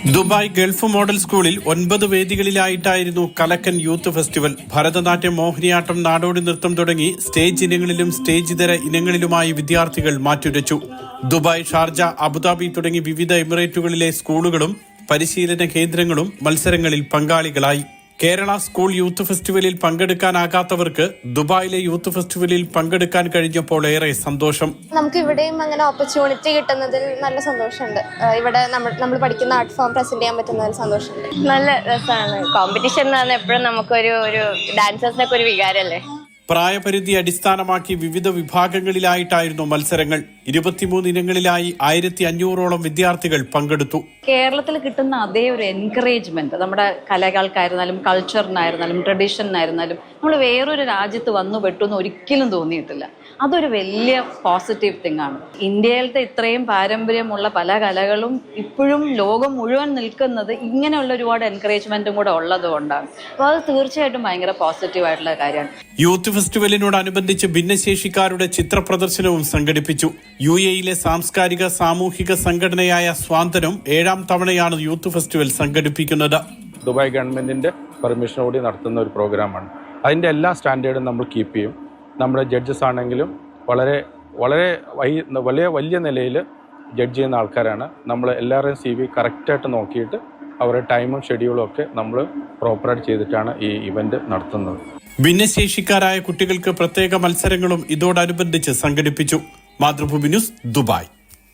Dubai Gulf model സ്കൂളിൽ 9 വേദികളിലായിട്ടായിരുന്നു കലക്കൻ youth festival. Bharatanatyam, Mohiniyattam, നാടോടി നൃത്തം തുടങ്ങി സ്റ്റേജ് ഇനങ്ങളിലും സ്റ്റേജ് ഇതര ഇനങ്ങളിലുമായി വിദ്യാർത്ഥികൾ മാറ്റുരച്ചു. ദുബായ്, ഷാർജ, അബുദാബി തുടങ്ങി വിവിധ എമിറേറ്റുകളിലെ സ്കൂളുകളും പരിശീലന കേന്ദ്രങ്ങളും മത്സരങ്ങളിൽ പങ്കാളികളായി. കേരള സ്കൂൾ യൂത്ത് ഫെസ്റ്റിവലിൽ പങ്കെടുക്കാനാകാത്തവർക്ക് ദുബായിലെ യൂത്ത് ഫെസ്റ്റിവലിൽ പങ്കെടുക്കാൻ കഴിഞ്ഞപ്പോൾ ഏറെ സന്തോഷം. നമുക്ക് ഇവിടെയും അങ്ങനെ ഓപ്പർച്യൂണിറ്റി കിട്ടുന്നതിൽ നല്ല സന്തോഷമുണ്ട്. ഇവിടെ നമ്മൾ പഠിക്കുന്ന ആർട്ട് ഫോം പ്രസന്റ് ചെയ്യാൻ പറ്റുന്നതിൽ സന്തോഷമുണ്ട്. നല്ല രസമാണ്. കോമ്പറ്റീഷൻ എന്ന് പറഞ്ഞാൽ എപ്പോഴും നമുക്കൊരു ഡാൻസേഴ്സിനൊക്കെ ഒരു വികാരമല്ലേ. പ്രായപരിധി അടിസ്ഥാനമാക്കി വിവിധ വിഭാഗങ്ങളിലായിട്ടായിരുന്നു മത്സരങ്ങൾ. 23 ഇനങ്ങളിലായി 1500ഓളം വിദ്യാർത്ഥികൾ പങ്കെടുത്തു. കേരളത്തിൽ കിട്ടുന്ന അതേ ഒരു എൻകറേജ്മെന്റ് നമ്മുടെ കലകൾക്കായിരുന്നാലും കൾച്ചറിനായിരുന്നാലും ട്രഡീഷനായിരുന്നാലും നമ്മൾ വേറൊരു രാജ്യത്ത് വന്നു പെട്ടെന്ന് ഒരിക്കലും തോന്നിയിട്ടില്ല. അതൊരു വലിയ പോസിറ്റീവ് തിങ് ആണ്. ഇന്ത്യയിലത്തെ ഇത്രയും പാരമ്പര്യമുള്ള പല കലകളും ഇപ്പോഴും ലോകം മുഴുവൻ നിൽക്കുന്നത് ഇങ്ങനെയുള്ള ഒരുപാട് എൻകറേജ്മെന്റും കൂടെ ഉള്ളതുകൊണ്ടാണ്. അപ്പോൾ അത് തീർച്ചയായിട്ടും ഭയങ്കര പോസിറ്റീവ് ആയിട്ടുള്ള കാര്യമാണ്. യൂത്ത് ഫെസ്റ്റിവലിനോടനുബന്ധിച്ച് ഭിന്നശേഷിക്കാരുടെ ചിത്ര പ്രദർശനവും സംഘടിപ്പിച്ചു. UAE സാംസ്കാരിക സാമൂഹിക സംഘടനയായ സ്വാന്തനം 7ാം തവണയാണ് യൂത്ത് ഫെസ്റ്റിവൽ സംഘടിപ്പിക്കുന്നത്. ദുബായ് ഗവൺമെന്റിന്റെ പെർമിഷനോടെ നടത്തുന്ന ഒരു പ്രോഗ്രാമാണ്. അതിന്റെ എല്ലാ സ്റ്റാൻഡേർഡും നമ്മൾ കീപ്പ് ചെയ്യും. നമ്മുടെ ജഡ്ജസ് ആണെങ്കിലും വലിയ നിലയിൽ ജഡ്ജ് ചെയ്യുന്ന ആൾക്കാരാണ്. നമ്മൾ എല്ലാവരുടെയും CV കറക്റ്റായിട്ട് നോക്കിയിട്ട് അവരുടെ ടൈമും ഷെഡ്യൂളും ഒക്കെ നമ്മൾ പ്രോപ്പറായിട്ട് ചെയ്തിട്ടാണ് ഈ ഇവന്റ് നടത്തുന്നത്. ഭിന്നശേഷിക്കാരായ കുട്ടികൾക്ക് പ്രത്യേക മത്സരങ്ങളും ഇതോടനുബന്ധിച്ച് സംഘടിപ്പിച്ചു. Mathrubhumi news, Dubai.